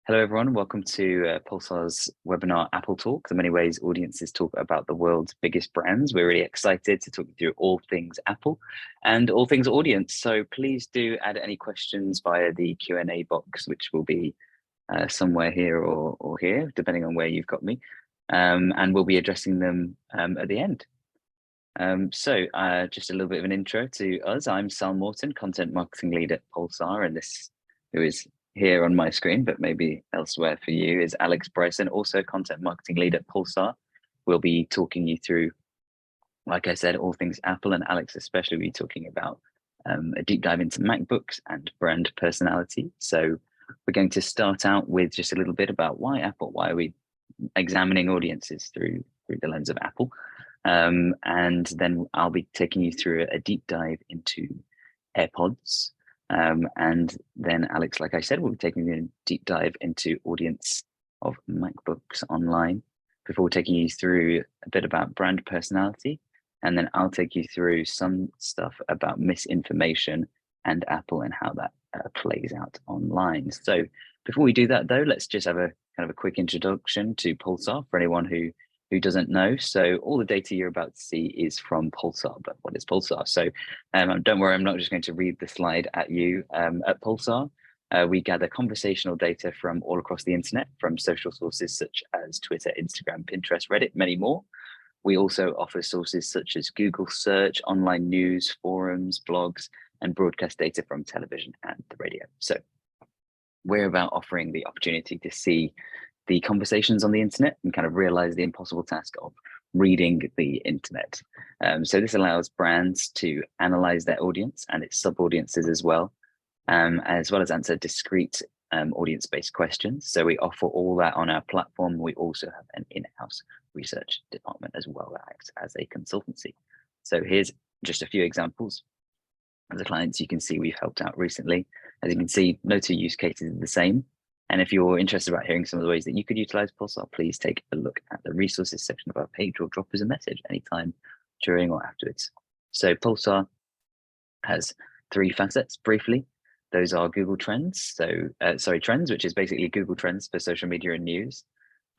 Hello, everyone. Welcome to Pulsar's webinar, Apple Talk, the many ways audiences talk about the world's biggest brands. We're really excited to talk you through all things Apple and all things audience. So please do add any questions via the Q&A box, which will be somewhere here or here, depending on where you've got me. And we'll be addressing them at the end. Just a little bit of an intro to us. I'm Sal Morton, Content Marketing Lead at Pulsar, and this who is here on my screen, but maybe elsewhere for you, is Alex Bryson, also Content Marketing Lead at Pulsar. We'll be talking you through, like I said, all things Apple, and Alex especially will be talking about a deep dive into MacBooks and brand personality. So we're going to start out with just a little bit about why Apple, why are we examining audiences through the lens of Apple. And then I'll be taking you through a deep dive into AirPods. And then Alex, like I said, will be taking a deep dive into audience of MacBooks online before taking you through a bit about brand personality. And then I'll take you through some stuff about misinformation and Apple and how that plays out online. So before we do that, though, let's just have a kind of a quick introduction to Pulsar for anyone who doesn't know. So all the data you're about to see is from Pulsar, but what is Pulsar? So don't worry, I'm not just going to read the slide at you. At Pulsar, we gather conversational data from all across the internet, from social sources such as Twitter, Instagram, Pinterest, Reddit, many more. We also offer sources such as Google search, online news, forums, blogs, and broadcast data from television and the radio. So we're about offering the opportunity to see the conversations on the internet and kind of realize the impossible task of reading the internet. So this allows brands to analyze their audience and its sub-audiences as well as answer discrete audience-based questions. So we offer all that on our platform. We also have an in-house research department as well that acts as a consultancy. So here's just a few examples of the clients you can see we've helped out recently. As you can see, no two use cases are the same. And if you're interested about hearing some of the ways that you could utilize Pulsar, please take a look at the resources section of our page or drop us a message anytime during or afterwards. So Pulsar has three facets briefly. Those are Google Trends. Trends, which is basically Google Trends for social media and news.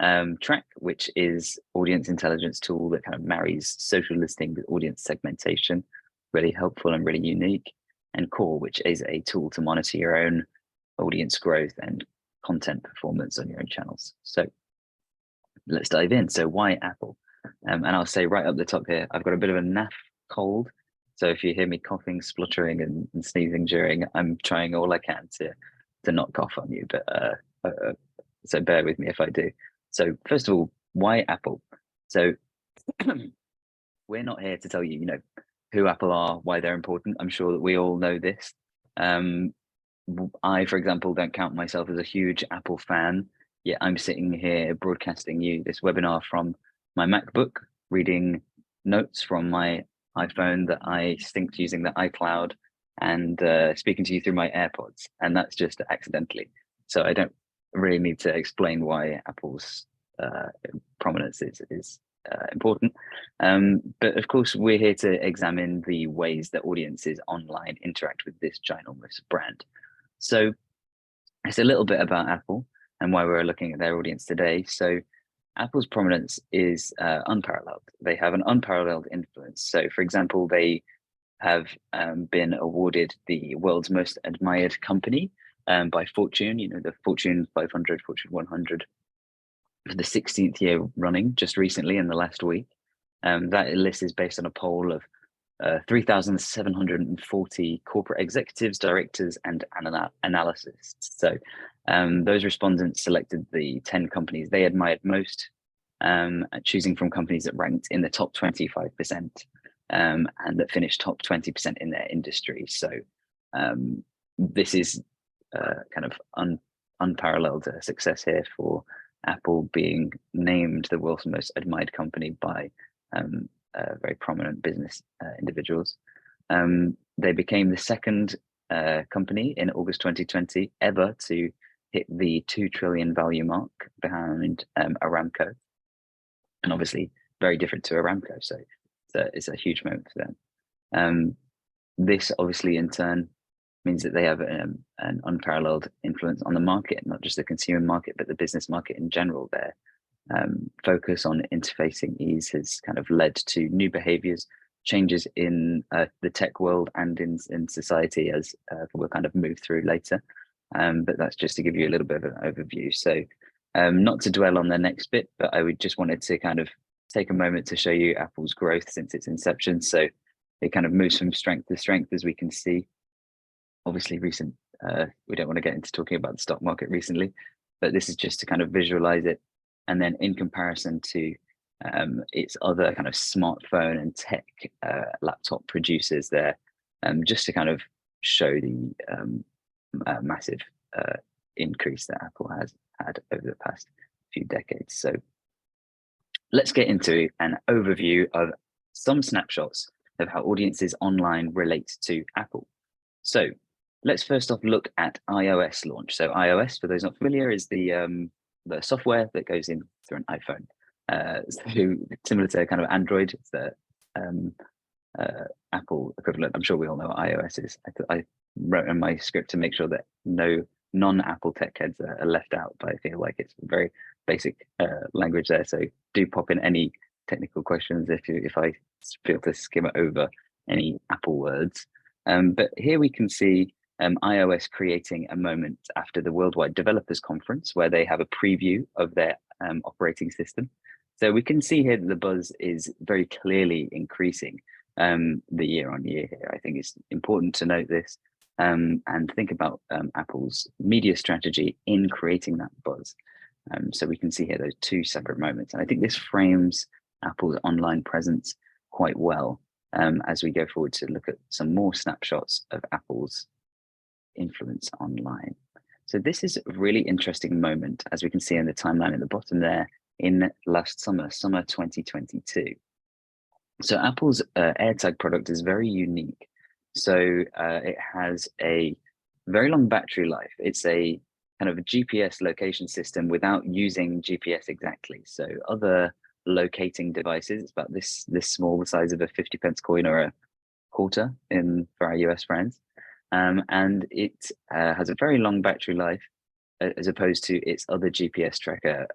Track, which is audience intelligence tool that kind of marries social listening with audience segmentation, really helpful and really unique. And Core, which is a tool to monitor your own audience growth and content performance on your own channels. So let's dive in. So why Apple? And I'll say right up the top here, I've got a bit of a naff cold. So if you hear me coughing, spluttering and sneezing during, I'm trying all I can to not cough on you, but so bear with me if I do. So first of all, why Apple? So we're not here to tell you, who Apple are, why they're important. I'm sure that we all know this. I, for example, don't count myself as a huge Apple fan, yet I'm sitting here broadcasting you this webinar from my MacBook, reading notes from my iPhone that I synced using the iCloud, and speaking to you through my AirPods, and that's just accidentally. So I don't really need to explain why Apple's prominence is important. But of course, we're here to examine the ways that audiences online interact with this ginormous brand. So it's a little bit about Apple and why we're looking at their audience today. So Apple's prominence is unparalleled. They have an unparalleled influence. So for example, they have been awarded the world's most admired company by Fortune, the Fortune 500, Fortune 100, for the 16th year running, just recently in the last week. That list is based on a poll of 3,740 corporate executives, directors, and analysts. So those respondents selected the 10 companies they admired most, choosing from companies that ranked in the top 25% and that finished top 20% in their industry. So this is kind of unparalleled success here for Apple, being named the world's most admired company by very prominent business individuals. They became the second company in August 2020 ever to hit the 2 trillion value mark, behind Aramco, and obviously very different to Aramco. So it's a huge moment for them. This obviously in turn means that they have an unparalleled influence on the market, not just the consumer market, but the business market in general. Their focus on interfacing ease has kind of led to new behaviors, changes in the tech world and in society, as we'll kind of move through later. But that's just to give you a little bit of an overview. So not to dwell on the next bit, but I would just wanted to kind of take a moment to show you Apple's growth since its inception. So it kind of moves from strength to strength, as we can see. Obviously, we don't want to get into talking about the stock market recently, but this is just to kind of visualize it. And then in comparison to its other kind of smartphone and tech laptop producers there, just to kind of show the massive increase that Apple has had over the past few decades. So let's get into an overview of some snapshots of how audiences online relate to Apple. So let's first off look at iOS launch. So iOS, for those not familiar, is the software that goes in through an iPhone. So similar to kind of Android, it's the Apple equivalent. I'm sure we all know what iOS is. I wrote in my script to make sure that no non-Apple tech heads are left out, but I feel like it's very basic language there. So do pop in any technical questions if I feel to skim over any Apple words. But here we can see iOS creating a moment after the Worldwide Developers Conference, where they have a preview of their operating system. So we can see here that the buzz is very clearly increasing the year on year here. I think it's important to note this and think about Apple's media strategy in creating that buzz. So we can see here those two separate moments. And I think this frames Apple's online presence quite well as we go forward to look at some more snapshots of Apple's influence online. So this is a really interesting moment, as we can see in the timeline at the bottom there, in last summer 2022. So Apple's AirTag product is very unique. So it has a very long battery life. It's a kind of a GPS location system without using GPS exactly. So other locating devices, it's about this small, the size of a 50p coin or a quarter for our US friends. And it has a very long battery life as opposed to its other GPS tracker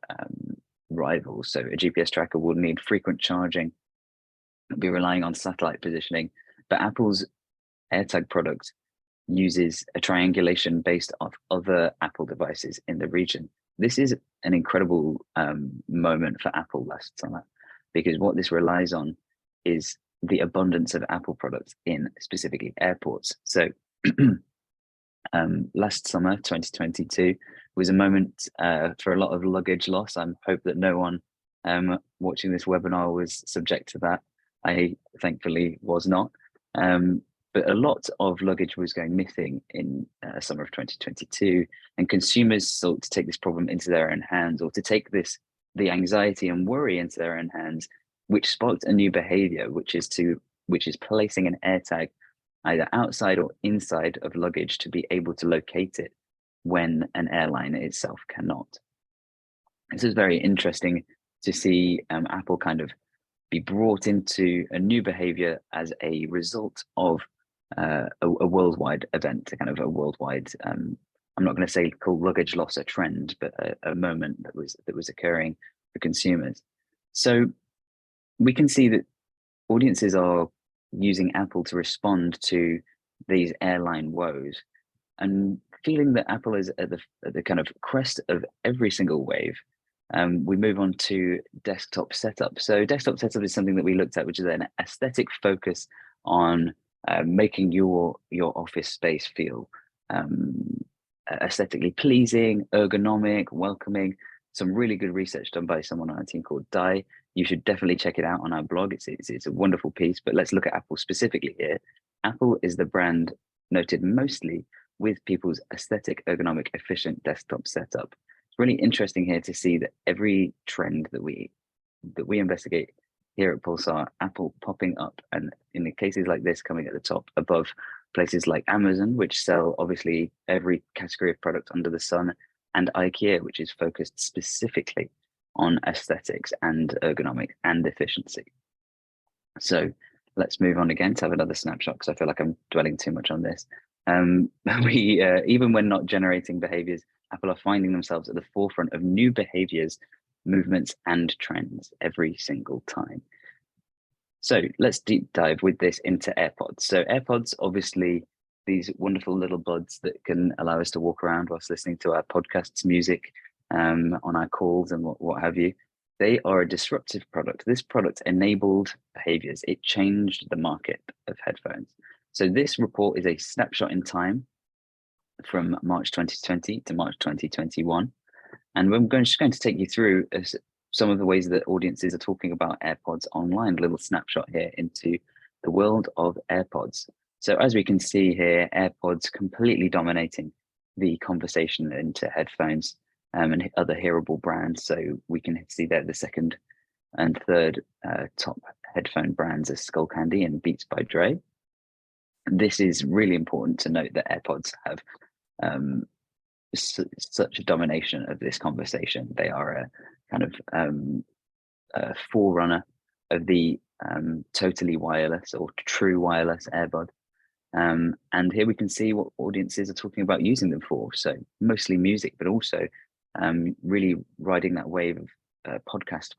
rivals. So a GPS tracker will need frequent charging, be relying on satellite positioning, but Apple's AirTag product uses a triangulation based off other Apple devices in the region. This is an incredible moment for Apple last summer, because what this relies on is the abundance of Apple products in specifically airports. So last summer 2022 was a moment for a lot of luggage loss. I hope that no one watching this webinar was subject to that. I thankfully was not, but a lot of luggage was going missing in summer of 2022, and consumers sought to take this problem into their own hands, or to take the anxiety and worry into their own hands, which sparked a new behavior, which is placing an AirTag either outside or inside of luggage to be able to locate it when an airline itself cannot. This is very interesting to see Apple kind of be brought into a new behavior as a result of a worldwide event, a kind of a worldwide, I'm not going to say call luggage loss a trend, but a moment that was occurring for consumers. So we can see that audiences are using Apple to respond to these airline woes, and feeling that Apple is at the kind of crest of every single wave. We move on to desktop setup. So desktop setup is something that we looked at, which is an aesthetic focus on making your office space feel aesthetically pleasing, ergonomic, welcoming. Some really good research done by someone on our team called Dai. You should definitely check it out on our blog. It's a wonderful piece, but let's look at Apple specifically here. Apple is the brand noted mostly with people's aesthetic, ergonomic, efficient desktop setup. It's really interesting here to see that every trend that we investigate here at Pulsar, Apple popping up, and in the cases like this, coming at the top above places like Amazon, which sell obviously every category of product under the sun, and IKEA, which is focused specifically on aesthetics and ergonomic and efficiency. So let's move on again to have another snapshot, because I feel like I'm dwelling too much on this. We even when not generating behaviors, Apple are finding themselves at the forefront of new behaviors, movements, and trends every single time. So let's deep dive with this into AirPods. So AirPods, obviously, these wonderful little buds that can allow us to walk around whilst listening to our podcasts, music, on our calls and what have you. They are a disruptive product. This product enabled behaviors. It changed the market of headphones. So this report is a snapshot in time from March 2020 to March 2021. And we're just going to take you through some of the ways that audiences are talking about AirPods online, a little snapshot here into the world of AirPods. So as we can see here, AirPods completely dominating the conversation into headphones and other hearable brands. So we can see there the second and third top headphone brands are Skullcandy and Beats by Dre. This is really important to note that AirPods have such a domination of this conversation. They are a kind of a forerunner of the totally wireless or true wireless earbud. And here we can see what audiences are talking about using them for. So mostly music, but also really riding that wave of podcast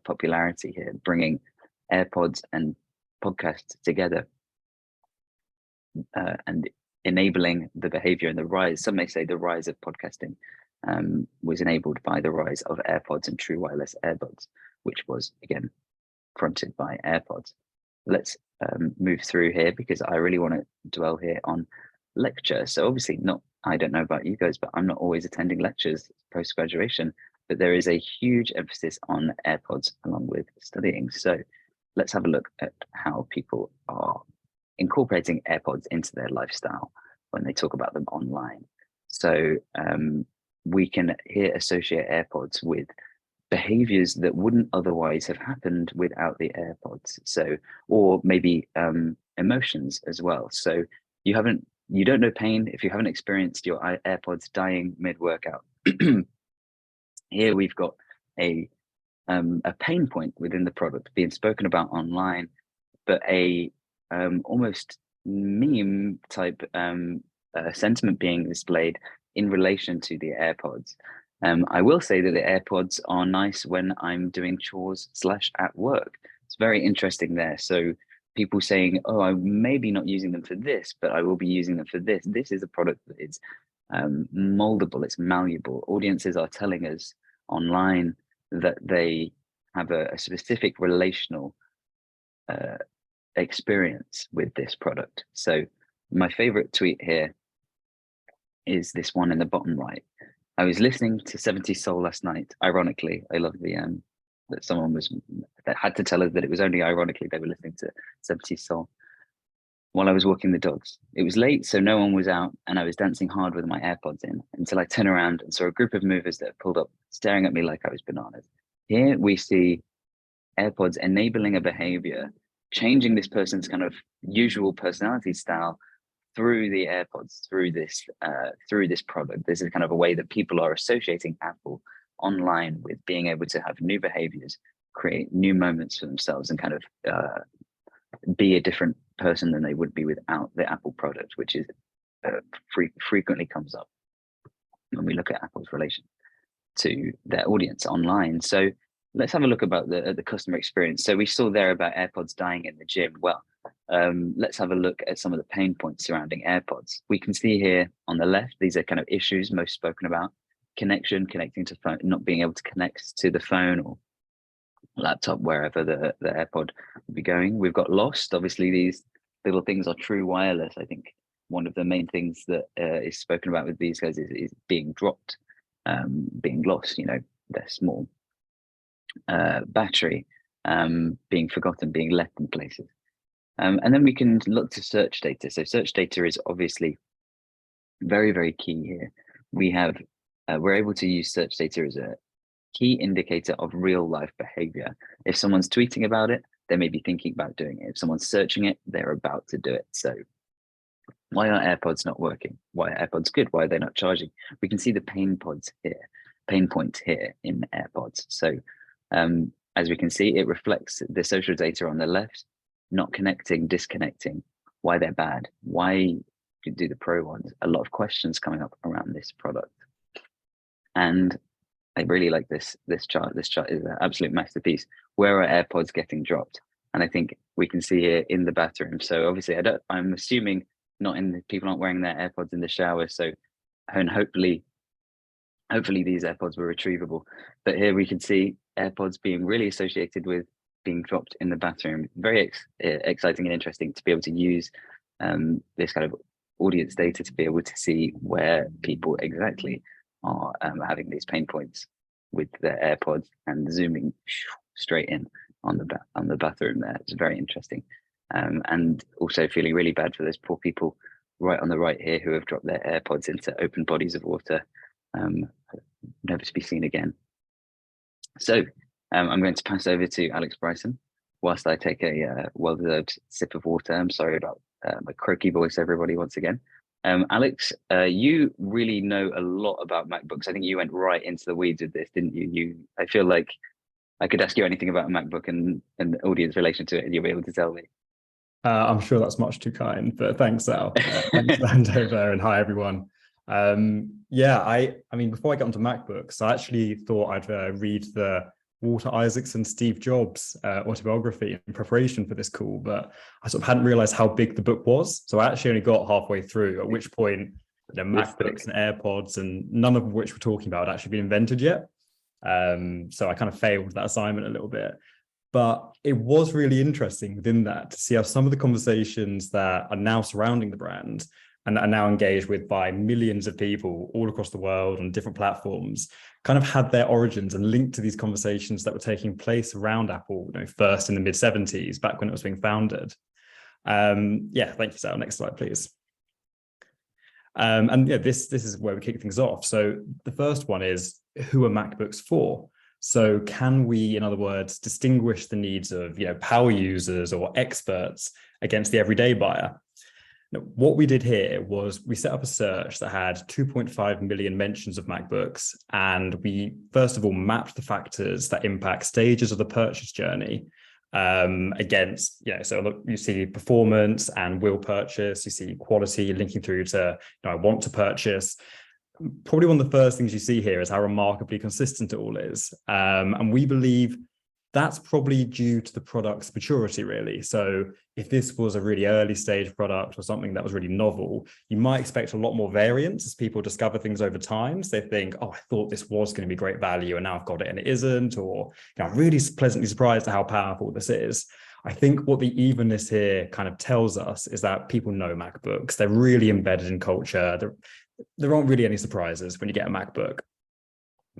popularity here, bringing AirPods and podcasts together and enabling the behavior and the rise. Some may say the rise of podcasting was enabled by the rise of AirPods and true wireless earbuds, which was again fronted by AirPods. Let's move through here because I really want to dwell here on lecture. So obviously I don't know about you guys, but I'm not always attending lectures post-graduation, but there is a huge emphasis on AirPods along with studying. So let's have a look at how people are incorporating AirPods into their lifestyle when they talk about them online. So we can here associate AirPods with behaviors that wouldn't otherwise have happened without the AirPods. So, or maybe emotions as well. So you don't know pain if you haven't experienced your AirPods dying mid-workout. Here we've got a pain point within the product being spoken about online, but a almost meme type sentiment being displayed in relation to the AirPods. I will say that the AirPods are nice when I'm doing chores / at work. It's very interesting there. So people saying, oh, I'm maybe not using them for this, but I will be using them for this. This is a product that is moldable, it's malleable. Audiences are telling us online that they have a specific relational experience with this product. So my favorite tweet here is this one in the bottom right. I was listening to 70 Soul last night. Ironically, I love the that someone that had to tell us that it was only ironically they were listening to 70 Soul while I was walking the dogs. It was late, so no one was out, and I was dancing hard with my AirPods in until I turned around and saw a group of movers that pulled up, staring at me like I was bananas. Here we see AirPods enabling a behavior, changing this person's kind of usual personality style through the AirPods, through this product. This is kind of a way that people are associating Apple online with being able to have new behaviors, create new moments for themselves, and kind of be a different person than they would be without the Apple product, which is frequently comes up when we look at Apple's relation to their audience online. So let's have a look about the customer experience. So we saw there about AirPods dying in the gym. Well, let's have a look at some of the pain points surrounding AirPods. We can see here on the left, these are kind of issues most spoken about. Connecting to phone, not being able to connect to the phone or laptop, wherever the AirPod will be going. We've got lost. Obviously, these little things are true wireless. I think one of the main things that is spoken about with these guys is being dropped, being lost, their small battery, being forgotten, being left in places. And then we can look to search data. So search data is obviously very, very key here. We're able to use search data as a key indicator of real life behavior. If someone's tweeting about it, they may be thinking about doing it. If someone's searching it, they're about to do it. So why are AirPods not working? Why are AirPods good? Why are they not charging? We can see the pain points here in AirPods. So as we can see, it reflects the social data on the left, not connecting, disconnecting, why they're bad, why could do the Pro ones, a lot of questions coming up around this product. And I really like this chart. This chart is an absolute masterpiece. Where are AirPods getting dropped? And I think we can see here in the bathroom. So obviously, I'm assuming people aren't wearing their AirPods in the shower. So, and hopefully these AirPods were retrievable. But here we can see AirPods being really associated with being dropped in the bathroom. Very exciting and interesting to be able to use this kind of audience data to be able to see where people exactly are having these pain points with their AirPods, and zooming straight in on the bathroom there. It's very interesting. And also feeling really bad for those poor people right on the right here who have dropped their AirPods into open bodies of water, never to be seen again. So I'm going to pass over to Alex Bryson whilst I take a well-deserved sip of water. I'm sorry about my croaky voice, everybody, once again. Alex, you really know a lot about MacBooks. I think you went right into the weeds with this, didn't you? I feel like I could ask you anything about a MacBook and the audience relation to it, and you'll be able to tell me. I'm sure that's much too kind, but thanks, Al. Thanks, Landover, and hi, everyone. Yeah, I mean, before I get onto MacBooks, I actually thought I'd read the Walter Isaacson, Steve Jobs autobiography in preparation for this call, but I sort of hadn't realized how big the book was. So I actually only got halfway through, at which point, MacBooks and AirPods, and none of which we're talking about, had actually been invented yet. So I kind of failed that assignment a little bit. But it was really interesting within that to see how some of the conversations that are now surrounding the brand and that are now engaged with by millions of people all across the world on different platforms kind of had their origins and linked to these conversations that were taking place around Apple, first in the mid-70s, back when it was being founded. Yeah, thank you, Sal. Next slide, please. And yeah, this is where we kick things off. So the first one is, who are MacBooks for? So can we, in other words, distinguish the needs of power users or experts against the everyday buyer? Now, what we did here was we set up a search that had 2.5 million mentions of MacBooks, and we first of all mapped the factors that impact stages of the purchase journey against, so look, you see performance and will purchase, you see quality linking through to I want to purchase. Probably one of the first things you see here is how remarkably consistent it all is. And we believe that's probably due to the product's maturity, really. So if this was a really early stage product or something that was really novel, you might expect a lot more variance as people discover things over time. So they think, oh, I thought this was going to be great value and now I've got it and it isn't, or I'm really pleasantly surprised at how powerful this is. I think what the evenness here kind of tells us is that people know MacBooks. They're really embedded in culture. There aren't really any surprises when you get a MacBook.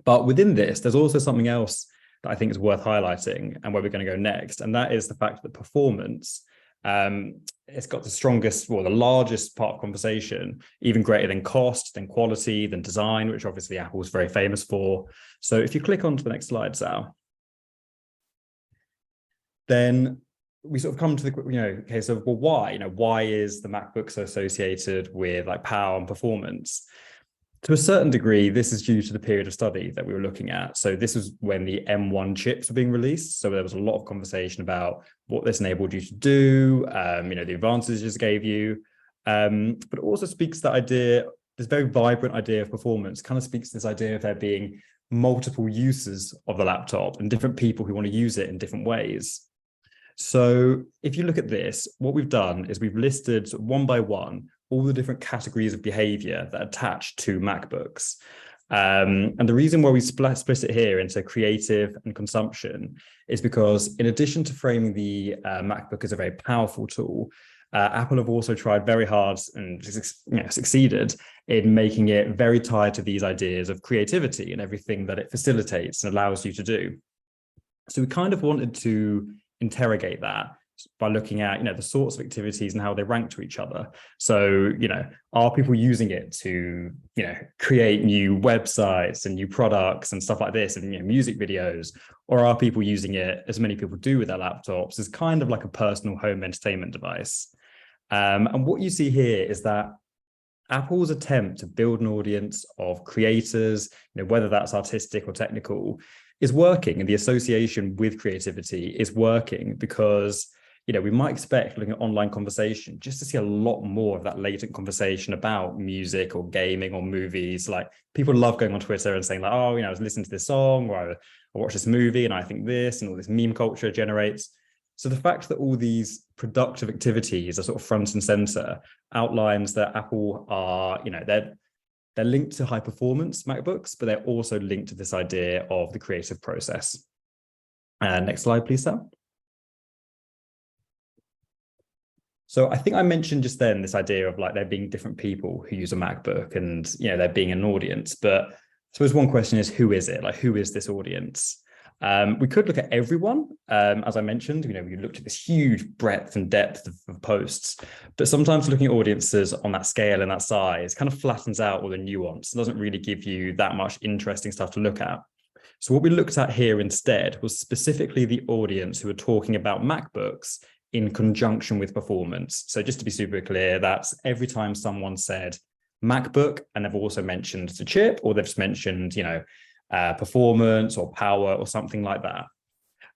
But within this, there's also something else that I think is worth highlighting and where we're going to go next. And that is the fact that performance, it's got the strongest, the largest part of conversation, even greater than cost, than quality, than design, which obviously Apple is very famous for. So if you click on to the next slide, Sal, then we sort of come to the case of, well, why? Why is the MacBook so associated with power and performance? To a certain degree, this is due to the period of study that we were looking at. So this was when the M1 chips were being released. So there was a lot of conversation about what this enabled you to do, the advantages it gave you, but it also speaks to that idea, this very vibrant idea of performance, kind of speaks to this idea of there being multiple uses of the laptop and different people who want to use it in different ways. So if you look at this, what we've done is we've listed one by one all the different categories of behavior that attach to MacBooks. And the reason why we split it here into creative and consumption is because in addition to framing the MacBook as a very powerful tool, Apple have also tried very hard and succeeded in making it very tied to these ideas of creativity and everything that it facilitates and allows you to do. So we kind of wanted to interrogate that by looking at the sorts of activities and how they rank to each other. So are people using it to create new websites and new products and stuff like this, and music videos, or are people using it, as many people do with their laptops, as kind of like a personal home entertainment device? And what you see here is that Apple's attempt to build an audience of creators, whether that's artistic or technical, is working, and the association with creativity is working because we might expect, looking at online conversation, just to see a lot more of that latent conversation about music or gaming or movies. Like, people love going on Twitter and saying like, oh, I was listening to this song, or I watched this movie and I think this, and all this meme culture generates. So the fact that all these productive activities are sort of front and center outlines that Apple are, they're linked to high performance MacBooks, but they're also linked to this idea of the creative process. Next slide, please, Sam. So I think I mentioned just then this idea of like there being different people who use a MacBook and, there being an audience. But I suppose one question is, who is it? Like, who is this audience? We could look at everyone. As I mentioned, we looked at this huge breadth and depth of posts, but sometimes looking at audiences on that scale and that size kind of flattens out all the nuance and doesn't really give you that much interesting stuff to look at. So what we looked at here instead was specifically the audience who were talking about MacBooks in conjunction with performance. So just to be super clear, that's every time someone said MacBook and they've also mentioned the chip, or they've just mentioned, performance or power or something like that.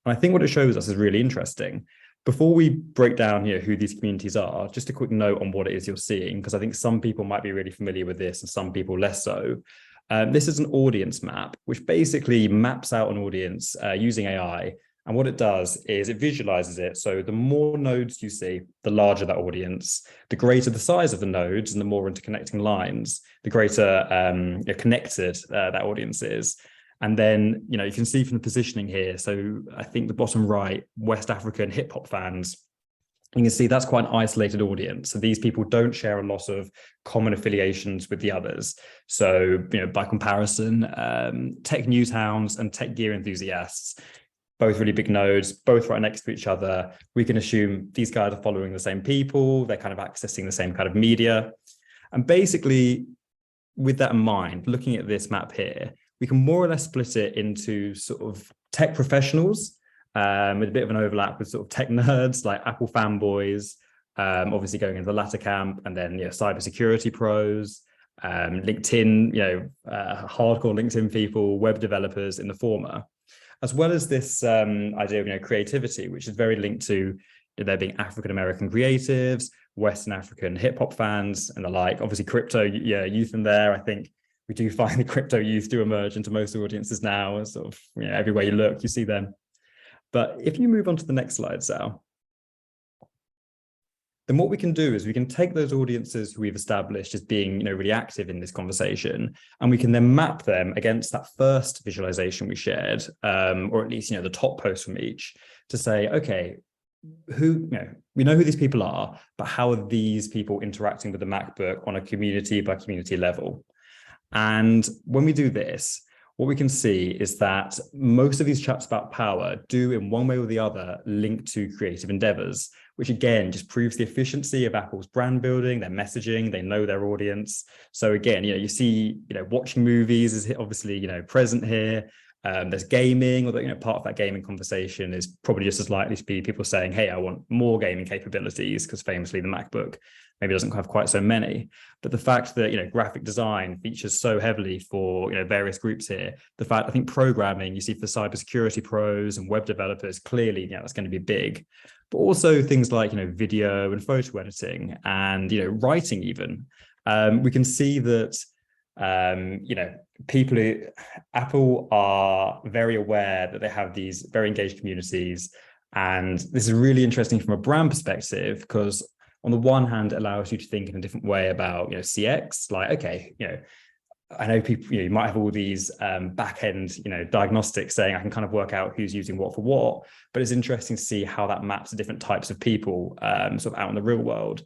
And I think what it shows us is really interesting. Before we break down here who these communities are, just a quick note on what it is you're seeing, because I think some people might be really familiar with this and some people less so. This is an audience map, which basically maps out an audience using AI. And what it does is it visualizes it. So the more nodes you see, the larger that audience, the greater the size of the nodes and the more interconnecting lines, the greater connected that audience is. And then, you can see from the positioning here. So I think the bottom right, West African hip hop fans, you can see that's quite an isolated audience. So these people don't share a lot of common affiliations with the others. So, by comparison, tech news hounds and tech gear enthusiasts, both really big nodes, both right next to each other. We can assume these guys are following the same people. They're kind of accessing the same kind of media. And basically, with that in mind, looking at this map here, we can more or less split it into sort of tech professionals, with a bit of an overlap with sort of tech nerds like Apple fanboys, obviously going into the latter camp, and then cybersecurity pros, LinkedIn, hardcore LinkedIn people, web developers in the former, as well as this idea of creativity, which is very linked to there being African American creatives, Western African hip hop fans, and the like. Obviously, crypto youth in there. I think we do find the crypto youth do emerge into most audiences now. Sort of everywhere you look, you see them. But if you move on to the next slide, Sal, then what we can do is we can take those audiences who we've established as being really active in this conversation, and we can then map them against that first visualization we shared, or at least the top post from each, to say, okay, we know who these people are, but how are these people interacting with the MacBook on a community by community level? And when we do this, what we can see is that most of these chats about power do, in one way or the other, link to creative endeavors, which again just proves the efficiency of Apple's brand building, their messaging. They know their audience. So again, you see, watching movies is obviously present here. There's gaming, although part of that gaming conversation is probably just as likely to be people saying, hey, I want more gaming capabilities, because famously the MacBook maybe doesn't have quite so many. But the fact that graphic design features so heavily for various groups here, the fact I think programming you see for cybersecurity pros and web developers, clearly that's going to be big. But also things like video and photo editing and writing even. We can see that Apple are very aware that they have these very engaged communities. And this is really interesting from a brand perspective, because on the one hand, it allows you to think in a different way about, CX, like, okay, I know people, you might have all these back-end, diagnostics saying I can kind of work out who's using what for what, but it's interesting to see how that maps to different types of people sort of out in the real world.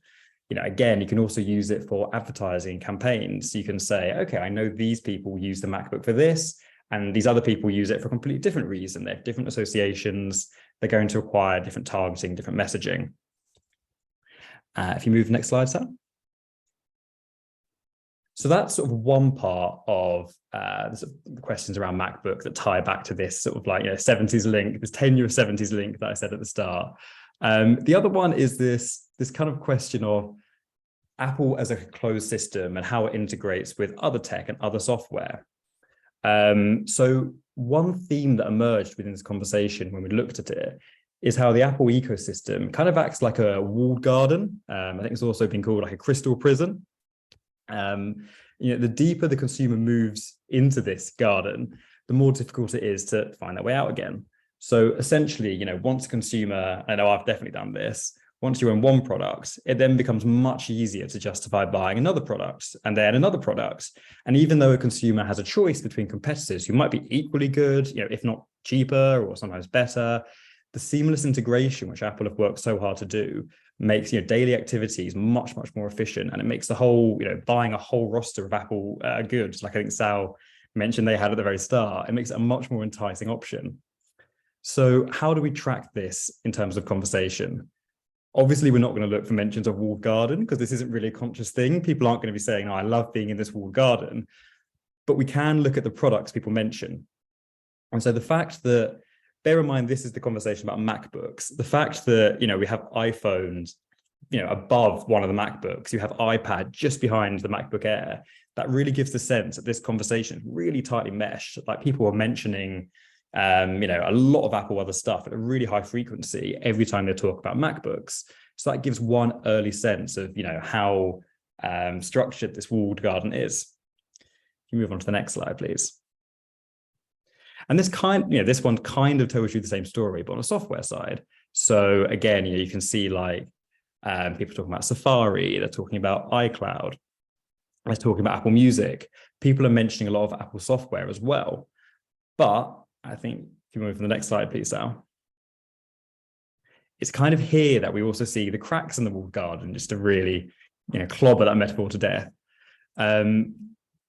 Again, you can also use it for advertising campaigns. You can say, okay, I know these people use the MacBook for this, and these other people use it for a completely different reason. They have different associations. They're going to require different targeting, different messaging. If you move next slide, Sam. So that's sort of one part of the questions around MacBook that tie back to this sort of 70s link, this tenuous 70s link that I said at the start. The other one is this kind of question of Apple as a closed system and how it integrates with other tech and other software. So one theme that emerged within this conversation when we looked at it is how the Apple ecosystem kind of acts like a walled garden. I think it's also been called like a crystal prison. The deeper the consumer moves into this garden, the more difficult it is to find their way out again. So essentially, once a consumer, I know I've definitely done this, once you own one product, it then becomes much easier to justify buying another product and then another product. And even though a consumer has a choice between competitors who might be equally good, if not cheaper or sometimes better, the seamless integration, which Apple have worked so hard to do, makes daily activities much, much more efficient. And it makes the whole, buying a whole roster of Apple goods, like I think Sal mentioned they had at the very start, it makes it a much more enticing option. So how do we track this in terms of conversation? Obviously, we're not going to look for mentions of walled garden because this isn't really a conscious thing. People aren't going to be saying, "Oh, I love being in this walled garden," but we can look at the products people mention. And so the fact that, bear in mind, this is the conversation about MacBooks. The fact that, we have iPhones, above one of the MacBooks, you have iPad just behind the MacBook Air, that really gives the sense that this conversation is really tightly meshed. Like people are mentioning a lot of Apple other stuff at a really high frequency every time they talk about MacBooks. So that gives one early sense of, how structured this walled garden is. Can you move on to the next slide, please? And this this one kind of tells you the same story, but on a software side. So again, you can see like people talking about Safari, they're talking about iCloud, they're talking about Apple Music. People are mentioning a lot of Apple software as well. But I think if you move to the next slide, please, Sal. It's kind of here that we also see the cracks in the walled garden, just to really, clobber that metaphor to death.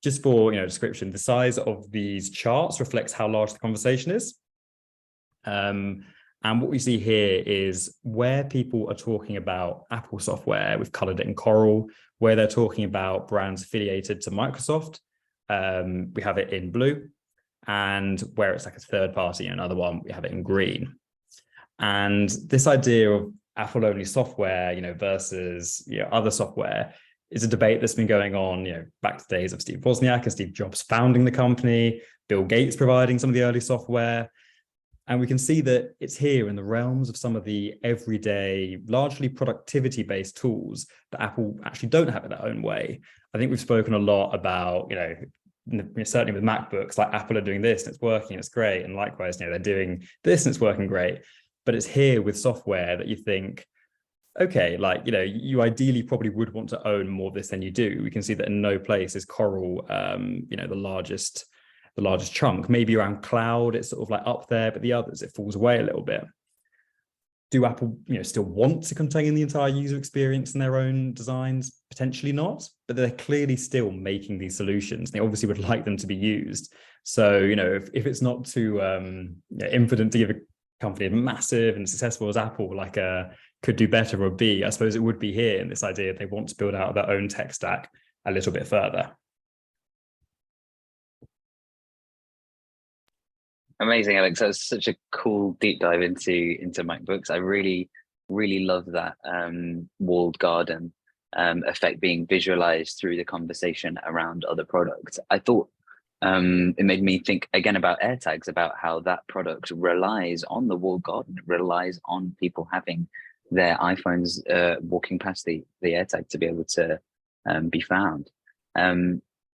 Just for description, the size of these charts reflects how large the conversation is. And what we see here is where people are talking about Apple software, we've colored it in coral, where they're talking about brands affiliated to Microsoft, we have it in blue. And where it's like a third party, another one, we have it in green. And this idea of Apple-only software, versus other software is a debate that's been going on, back to the days of Steve Wozniak and Steve Jobs founding the company, Bill Gates providing some of the early software. And we can see that it's here in the realms of some of the everyday, largely productivity-based tools that Apple actually don't have in their own way. I think we've spoken a lot about, certainly with MacBooks, like Apple are doing this and it's working, it's great. And likewise, they're doing this and it's working great. But it's here with software that you think, okay, you ideally probably would want to own more of this than you do. We can see that in no place is Coral, the largest chunk. Maybe around cloud, it's sort of like up there, but the others, it falls away a little bit. Do Apple, still want to contain the entire user experience in their own designs? Potentially not, but they're clearly still making these solutions. They obviously would like them to be used. So, if it's not too impotent to give a company as massive and successful as Apple, could do better or be, I suppose it would be here in this idea they want to build out their own tech stack a little bit further. Amazing, Alex. That was such a cool deep dive into MacBooks. I really, really love that walled garden effect being visualized through the conversation around other products. I thought it made me think again about AirTags, about how that product relies on the walled garden, relies on people having their iPhones walking past the AirTag to be able to be found.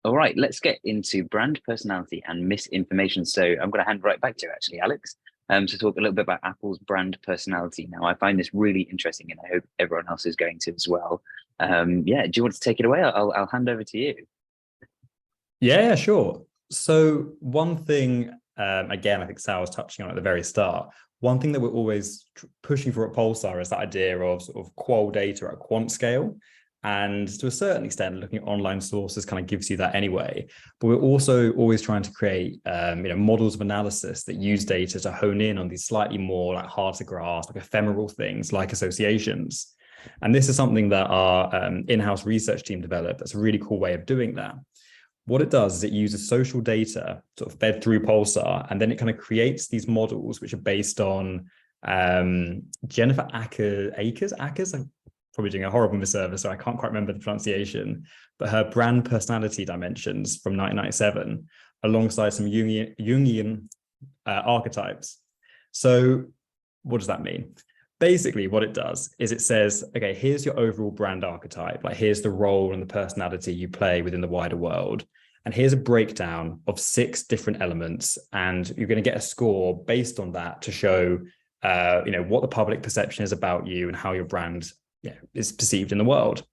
All right, let's get into brand personality and misinformation. So I'm going to hand right back to you, actually, Alex, to talk a little bit about Apple's brand personality. Now, I find this really interesting, and I hope everyone else is going to as well. Do you want to take it away? I'll hand over to you. Yeah, sure. So one thing, again, I think Sal was touching on at the very start. One thing that we're always pushing for at Pulsar is that idea of sort of qual data at quant scale. And to a certain extent, looking at online sources kind of gives you that anyway. But we're also always trying to create, models of analysis that use data to hone in on these slightly more hard to grasp, ephemeral things like associations. And this is something that our in-house research team developed. That's a really cool way of doing that. What it does is it uses social data sort of fed through Pulsar, and then it kind of creates these models which are based on Jennifer Akers. I'm probably doing a horrible misservice, so I can't quite remember the pronunciation, but her brand personality dimensions from 1997, alongside some Jungian archetypes. So what does that mean? Basically, what it does is it says, okay, here's your overall brand archetype. Like, here's the role and the personality you play within the wider world. And here's a breakdown of 6 different elements. And you're going to get a score based on that to show, what the public perception is about you and how your brand is perceived in the world.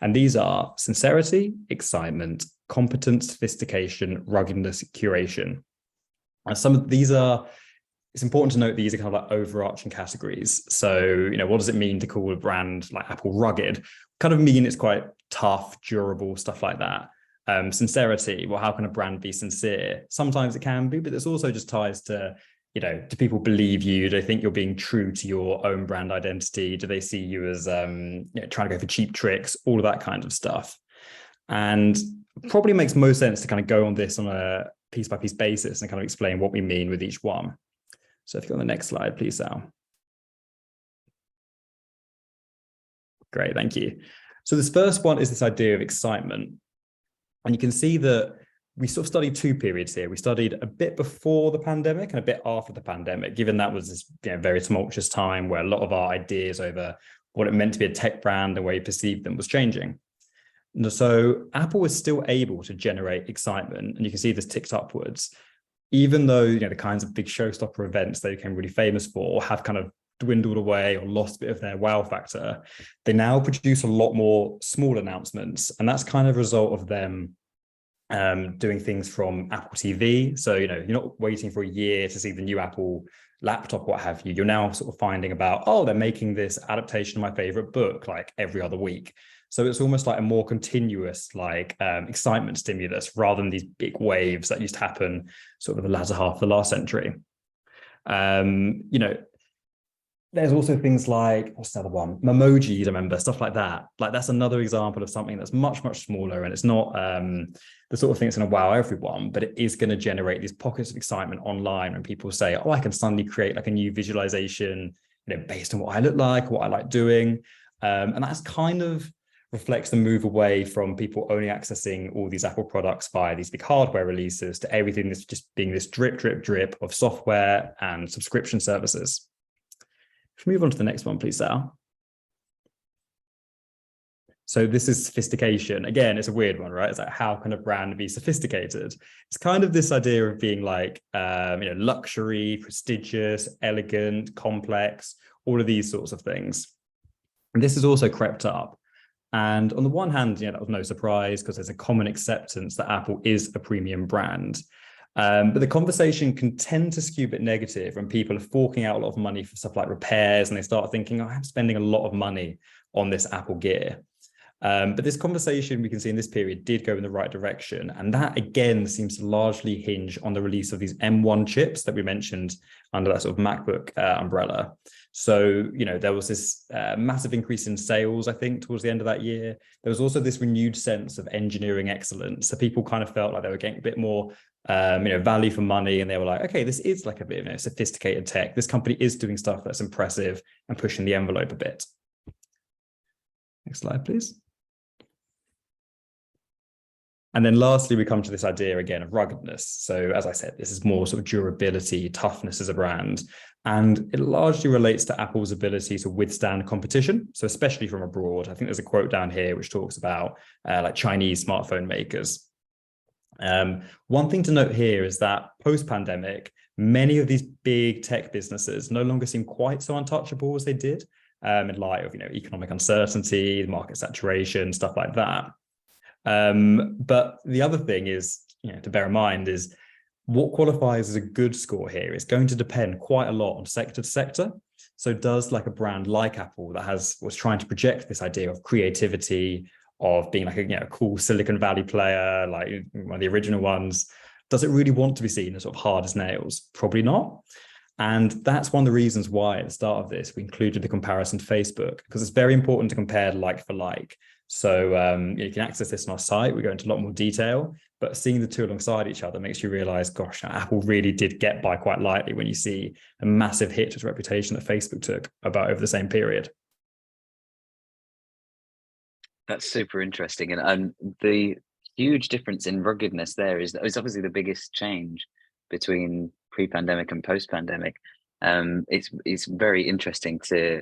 And these are sincerity, excitement, competence, sophistication, ruggedness, curation. And some of these are, it's important to note these are kind of like overarching categories. So, what does it mean to call a brand like Apple rugged? Kind of mean it's quite tough, durable, stuff like that. Sincerity, well, how can a brand be sincere? Sometimes it can be, but this also just ties to, do people believe you? Do they think you're being true to your own brand identity? Do they see you as trying to go for cheap tricks? All of that kind of stuff. And probably makes most sense to kind of go on this on a piece by piece basis and kind of explain what we mean with each one. So if you go on the next slide, please, Sal. Great, thank you. So this first one is this idea of excitement. And you can see that we sort of studied 2 periods here. We studied a bit before the pandemic and a bit after the pandemic, given that was this very tumultuous time where a lot of our ideas over what it meant to be a tech brand and where you perceived them was changing. And so Apple was still able to generate excitement, and you can see this ticked upwards, even though the kinds of big showstopper events they became really famous for have kind of dwindled away or lost a bit of their wow factor. They now produce a lot more small announcements, and that's kind of a result of them doing things from Apple TV. So you're not waiting for a year to see the new Apple laptop, what have you. You're now sort of finding about, oh, they're making this adaptation of my favorite book like every other week. So it's almost like a more continuous excitement stimulus rather than these big waves that used to happen sort of the latter half of the last century. There's also things like, what's the other one? Memojis, I remember, stuff like that. Like, that's another example of something that's much, much smaller, and it's not the sort of thing that's going to wow everyone, but it is going to generate these pockets of excitement online when people say, oh, I can suddenly create like a new visualization, based on what I look like, what I like doing. And that's kind of reflects the move away from people only accessing all these Apple products via these big hardware releases to everything that's just being this drip, drip, drip of software and subscription services. If we move on to the next one, please, Sal. So this is sophistication. Again, it's a weird one, right? It's like, how can a brand be sophisticated? It's kind of this idea of being like, luxury, prestigious, elegant, complex, all of these sorts of things. And this has also crept up. And on the one hand, that was no surprise because there's a common acceptance that Apple is a premium brand. But the conversation can tend to skew a bit negative when people are forking out a lot of money for stuff like repairs and they start thinking, oh, I'm spending a lot of money on this Apple gear. But this conversation we can see in this period did go in the right direction. And that, again, seems to largely hinge on the release of these M1 chips that we mentioned under that sort of MacBook umbrella. So, there was this massive increase in sales, I think, towards the end of that year. There was also this renewed sense of engineering excellence. So people kind of felt like they were getting a bit more, value for money. And they were like, okay, this is like a bit of sophisticated tech. This company is doing stuff that's impressive and pushing the envelope a bit. Next slide, please. And then lastly, we come to this idea again of ruggedness. So as I said, this is more sort of durability, toughness as a brand. And it largely relates to Apple's ability to withstand competition. So especially from abroad, I think there's a quote down here which talks about like Chinese smartphone makers. One thing to note here is that post-pandemic, many of these big tech businesses no longer seem quite so untouchable as they did in light of economic uncertainty, market saturation, stuff like that. But the other thing is, to bear in mind is what qualifies as a good score here is going to depend quite a lot on sector to sector. So does like a brand like Apple that was trying to project this idea of creativity, of being like a cool Silicon Valley player, like one of the original ones, does it really want to be seen as sort of hard as nails? Probably not. And that's one of the reasons why at the start of this, we included the comparison to Facebook, because it's very important to compare like for like. So you can access this on our site. We go into a lot more detail, but seeing the two alongside each other makes you realize, gosh, Apple really did get by quite lightly when you see a massive hit to its reputation that Facebook took about over the same period. That's super interesting. And the huge difference in ruggedness there is obviously the biggest change between pre-pandemic and post-pandemic. It's very interesting to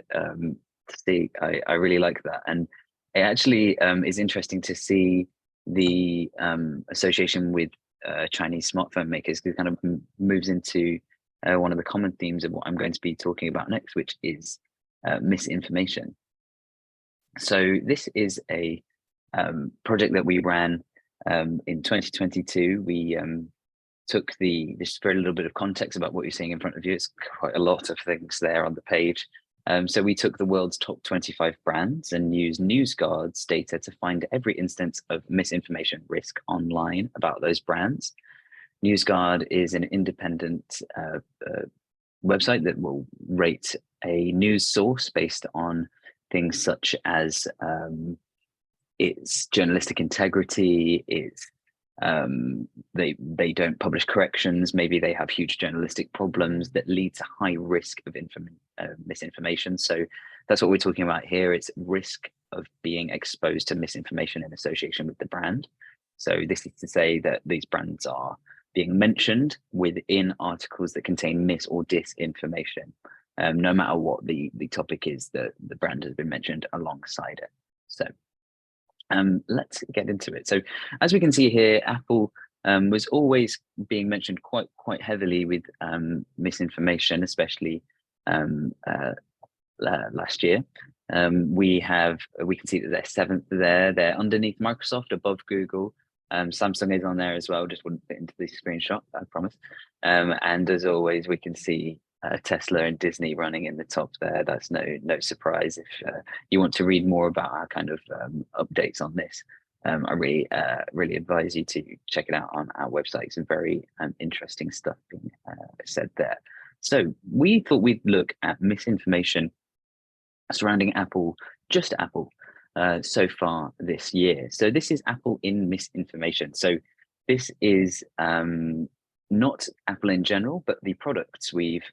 see. I really like that, and it actually is interesting to see the association with Chinese smartphone makers, because it kind of moves into one of the common themes of what I'm going to be talking about next, which is misinformation. So this is a project that we ran in 2022. We took just for a little bit of context about what you're seeing in front of you. It's quite a lot of things there on the page. So we took the world's top 25 brands and used NewsGuard's data to find every instance of misinformation risk online about those brands. NewsGuard is an independent website that will rate a news source based on things such as its journalistic integrity, its they don't publish corrections, maybe they have huge journalistic problems that lead to high risk of misinformation. So that's what we're talking about here. It's risk of being exposed to misinformation in association with the brand. So this is to say that these brands are being mentioned within articles that contain mis or disinformation, no matter what the topic is that the brand has been mentioned alongside it. So let's get into it. So as we can see here, Apple was always being mentioned quite heavily with misinformation, especially last year. We can see that they're 7th there. They're underneath Microsoft, above Google. Samsung is on there as well. Just wouldn't fit into the screenshot, I promise. And as always, we can see Tesla and Disney running in the top there. That's no surprise. If you want to read more about our kind of updates on this, I really advise you to check it out on our website. Some very interesting stuff being said there. So we thought we'd look at misinformation surrounding Apple, just Apple, so far this year. So this is Apple in misinformation. So this is not Apple in general, but the products we've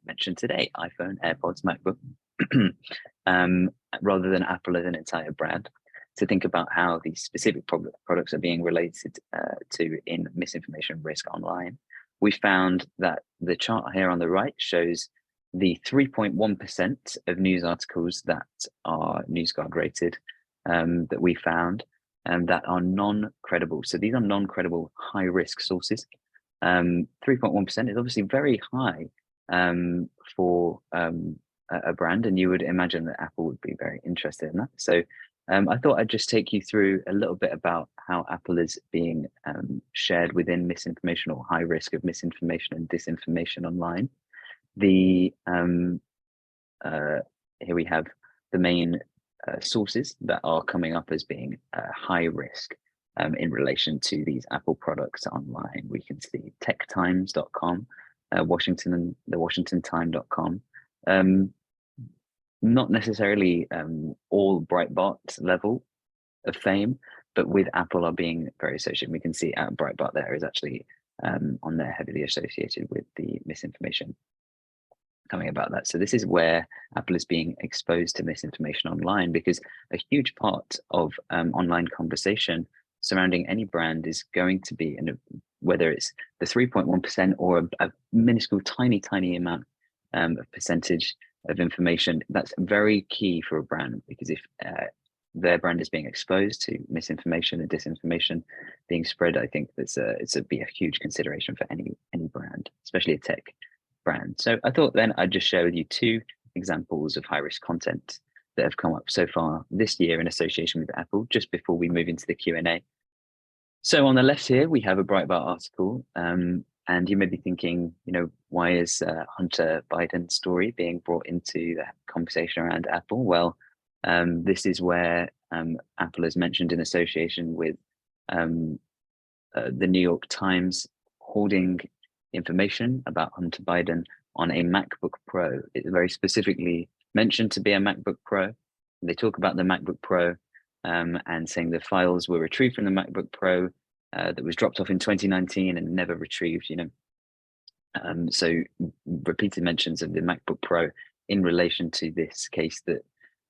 mentioned today: iPhone, AirPods, MacBook, rather than Apple as an entire brand, to think about how these specific products are being related to in misinformation risk online. We found that the chart here on the right shows the 3.1% of news articles that are NewsGuard rated that we found that are non-credible. So these are non-credible high-risk sources. 3.1% is obviously very high for a brand, and you would imagine that Apple would be very interested in that. So I thought I'd just take you through a little bit about how Apple is being shared within misinformation, or high risk of misinformation and disinformation online. Here we have the main sources that are coming up as being high risk in relation to these Apple products online. We can see techtimes.com, WashingtonTime.com. Not necessarily all Breitbart level of fame, but with Apple are being very associated. We can see Breitbart there is actually on there heavily associated with the misinformation coming about that. So this is where Apple is being exposed to misinformation online, because a huge part of online conversation surrounding any brand is going to be, whether it's the 3.1% or a minuscule tiny amount of percentage of information, that's very key for a brand, because if their brand is being exposed to misinformation and disinformation being spread, I think it's be a huge consideration for any brand, especially a tech brand. So I thought then I'd just share with you 2 examples of high-risk content that have come up so far this year in association with Apple, just before we move into the Q&A. So on the left here, we have a Breitbart article, and you may be thinking, why is Hunter Biden's story being brought into the conversation around Apple? Well, this is where Apple is mentioned in association with the New York Times holding information about Hunter Biden on a MacBook Pro. It's very specifically mentioned to be a MacBook Pro. They talk about the MacBook Pro and saying the files were retrieved from the MacBook Pro that was dropped off in 2019 and never retrieved, so repeated mentions of the MacBook Pro in relation to this case that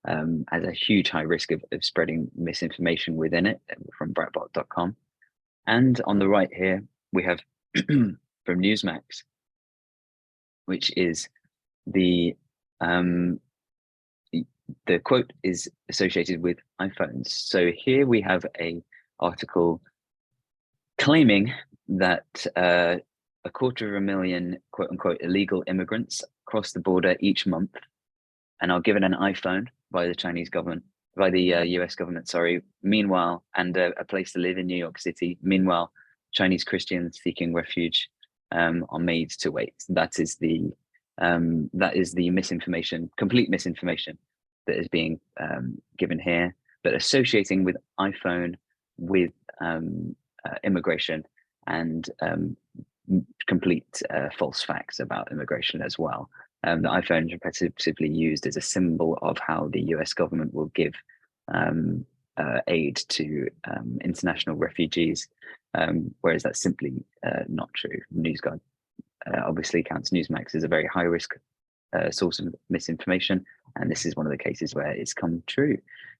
has a huge high risk of spreading misinformation within it, from Breitbart.com. And on the right here, we have from Newsmax, which is the um, the quote is associated with iPhones. So here we have a article claiming that a 250,000 quote unquote illegal immigrants cross the border each month and are given an iPhone by the Chinese government, by the US government, sorry. Meanwhile, and a place to live in New York City. Meanwhile, Chinese Christians seeking refuge are made to wait. That is the misinformation, complete misinformation that is being given here, but associating with iPhone with immigration and complete false facts about immigration as well. The iPhone is repetitively used as a symbol of how the US government will give aid to international refugees, whereas that's simply not true. NewsGuard obviously counts Newsmax as a very high risk source of misinformation, and this is one of the cases where it's come true.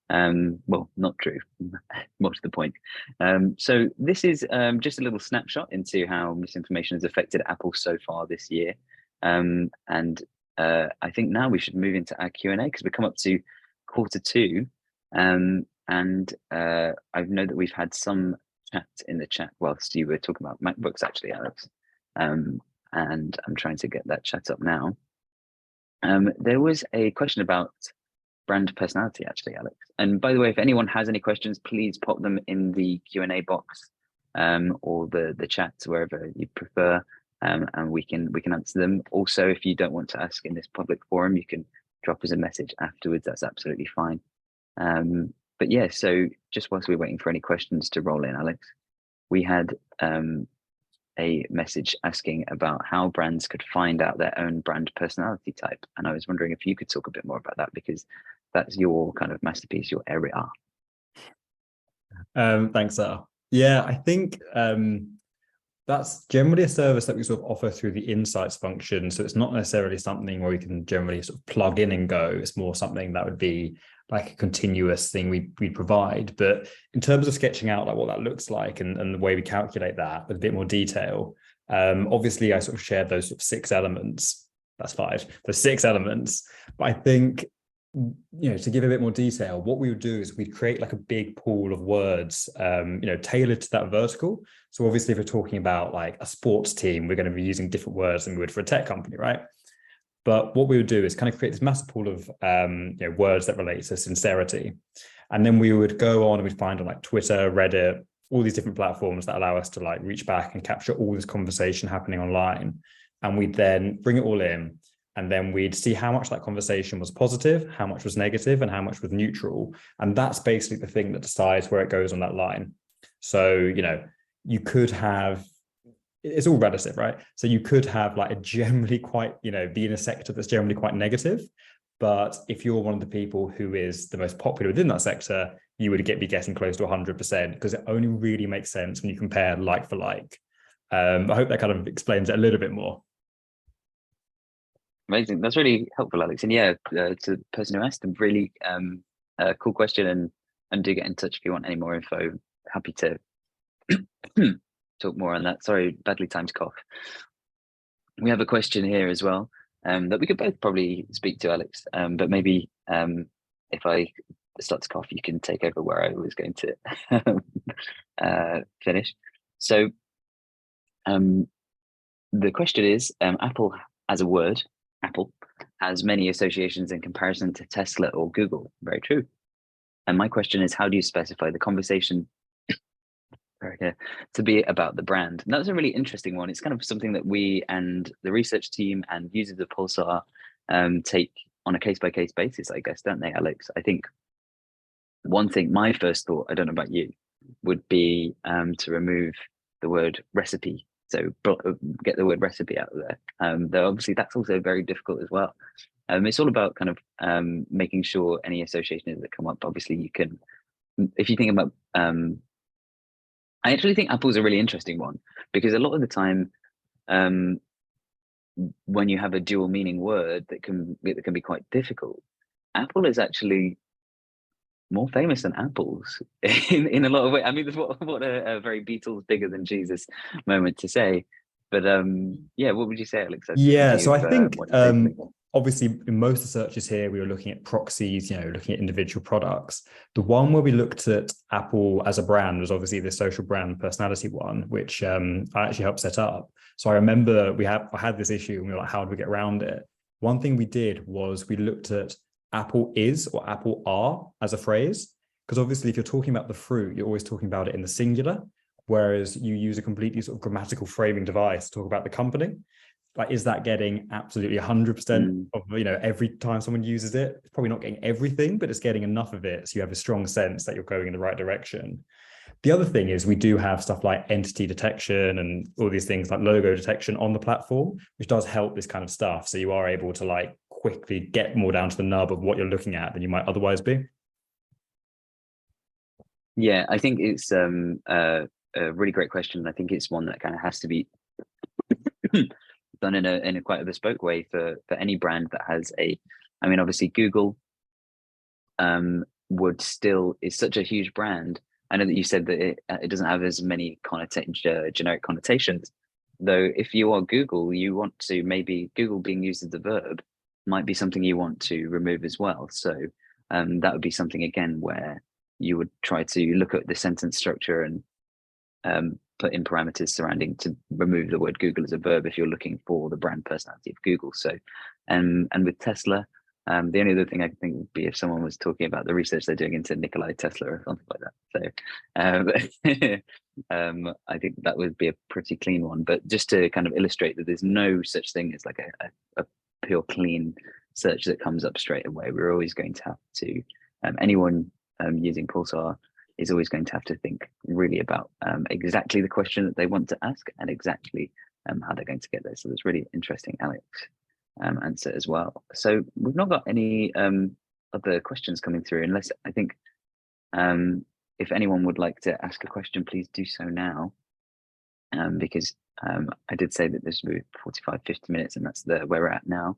Well, not true, more to the point. So this is just a little snapshot into how misinformation has affected Apple so far this year. And I think now we should move into our Q&A because we come up to Q2. And I know that we've had some chat in the chat whilst you were talking about MacBooks, actually, Alex. And I'm trying to get that chat up now. There was a question about brand personality, actually, Alex. And by the way, if anyone has any questions, please pop them in the Q&A box or the chat, wherever you prefer, and we can answer them. Also, if you don't want to ask in this public forum, you can drop us a message afterwards. That's absolutely fine. But yeah, so just whilst we're waiting for any questions to roll in, Alex, we had a message asking about how brands could find out their own brand personality type. And I was wondering if you could talk a bit more about that, because that's your kind of masterpiece, your area. Thanks, Al. Yeah, I think that's generally a service that we sort of offer through the insights function. So it's not necessarily something where we can generally sort of plug in and go. It's more something that would be like a continuous thing we provide. But in terms of sketching out like what that looks like and the way we calculate that with a bit more detail, obviously I sort of shared those sort of 6 elements. That's 5, those 6 elements. But I think, you know, to give a bit more detail, what we would do is we'd create like a big pool of words, you know, tailored to that vertical. So obviously, if we're talking about like a sports team, we're going to be using different words than we would for a tech company, right? But what we would do is kind of create this massive pool of you know, words that relate to sincerity. And then we would go on and we'd find on like Twitter, Reddit, all these different platforms that allow us to like reach back and capture all this conversation happening online. And we'd then bring it all in. And then we'd see how much that conversation was positive, how much was negative, and how much was neutral. And that's basically the thing that decides where it goes on that line. So, you know, you could have, it's all relative, right? So you could have like a generally quite, you know, be in a sector that's generally quite negative. But if you're one of the people who is the most popular within that sector, you would be getting close to 100%, because it only really makes sense when you compare like for like. I hope that kind of explains it a little bit more. Amazing. That's really helpful, Alex. And yeah, to the person who asked, a really cool question, and do get in touch if you want any more info. Happy to talk more on that. Sorry, badly timed cough. We have a question here as well that we could both probably speak to, Alex, but maybe if I start to cough, you can take over where I was going to finish. So the question is, Apple as a word, Apple has many associations in comparison to Tesla or Google. Very true. And my question is, how do you specify the conversation right here to be about the brand? And that's a really interesting one. It's kind of something that we and the research team and users of Pulsar take on a case-by-case basis, I guess, don't they, Alex? I think one thing, my first thought, I don't know about you, would be to remove the word recipe. So get the word recipe out of there. Though obviously that's also very difficult as well. It's all about kind of making sure any associations that come up, obviously you can, if you think about, I actually think Apple's a really interesting one, because a lot of the time, when you have a dual meaning word that can be quite difficult, Apple is actually more famous than apples in a lot of ways. I mean, what a very Beatles bigger than Jesus moment to say. But yeah, what would you say, Alex? Yeah, so I think obviously in most of the searches here, we were looking at proxies, looking at individual products. The one where we looked at Apple as a brand was obviously the social brand personality one, which I actually helped set up. So I remember I had this issue and we were like, how do we get around it? One thing we did was we looked at Apple is or Apple are as a phrase, because obviously if you're talking about the fruit, you're always talking about it in the singular, whereas you use a completely sort of grammatical framing device to talk about the company. Like, is that getting absolutely 100% of, every time someone uses it? It's probably not getting everything, but it's getting enough of it so you have a strong sense that you're going in the right direction. The other thing is we do have stuff like entity detection and all these things like logo detection on the platform, which does help this kind of stuff. So you are able to like quickly get more down to the nub of what you're looking at than you might otherwise be. Yeah, I think it's a really great question. I think it's one that kind of has to be done in a quite a bespoke way for any brand that has obviously Google is such a huge brand. I know that you said that it doesn't have as many generic connotations, though. If you are Google, you want to, maybe Google being used as a verb might be something you want to remove as well. So that would be something again where you would try to look at the sentence structure and put in parameters surrounding to remove the word Google as a verb if you're looking for the brand personality of Google. So and with Tesla, the only other thing I think would be if someone was talking about the research they're doing into Nikola Tesla or something like that. So I think that would be a pretty clean one. But just to kind of illustrate that there's no such thing as like a pure clean search that comes up straight away. We're always going to have to, anyone using Pulsar is always going to have to think really about exactly the question that they want to ask and exactly how they're going to get there. So that's really interesting, Alex. Answer as well. So we've not got any other questions coming through, unless I think if anyone would like to ask a question, please do so now, because I did say that this would be 45-50 minutes, and that's where we're at now.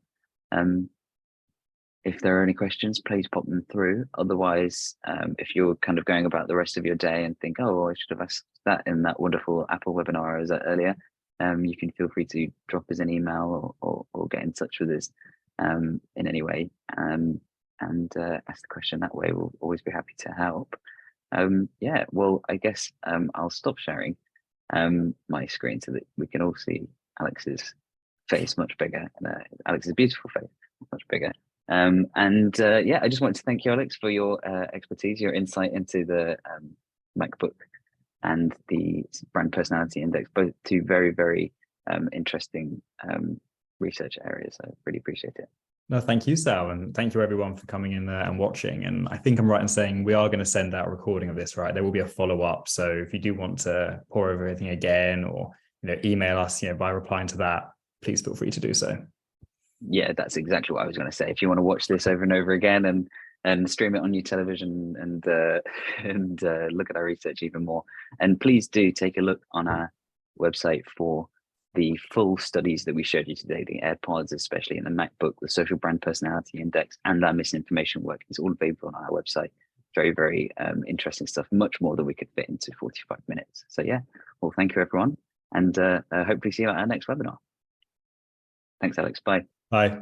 If there are any questions, please pop them through. Otherwise, if you're kind of going about the rest of your day and think, oh, well, I should have asked that in that wonderful Apple webinar I was at earlier, you can feel free to drop us an email or get in touch with us in any way and ask the question that way. We'll always be happy to help. Yeah, well, I guess I'll stop sharing my screen so that we can all see Alex's face much bigger, Alex's beautiful face much bigger. Yeah, I just want to thank you, Alex, for your expertise, your insight into the MacBook and the brand personality index, both two very, very interesting research areas. I really appreciate it. No, thank you, Sal, and thank you everyone for coming in there and watching. And I think I'm right in saying we are going to send out a recording of this, right? There will be a follow-up. So if you do want to pour over everything again or email us, by replying to that, please feel free to do so. Yeah, that's exactly what I was going to say. If you want to watch this over and over again and stream it on your television and look at our research even more, and please do take a look on our website for the full studies that we showed you today, the AirPods, especially in the MacBook, the social brand personality index, and our misinformation work. It's all available on our website. Very, very interesting stuff, much more than we could fit into 45 minutes. So yeah, well, thank you everyone, and hopefully see you at our next webinar. Thanks, Alex. Bye. Bye.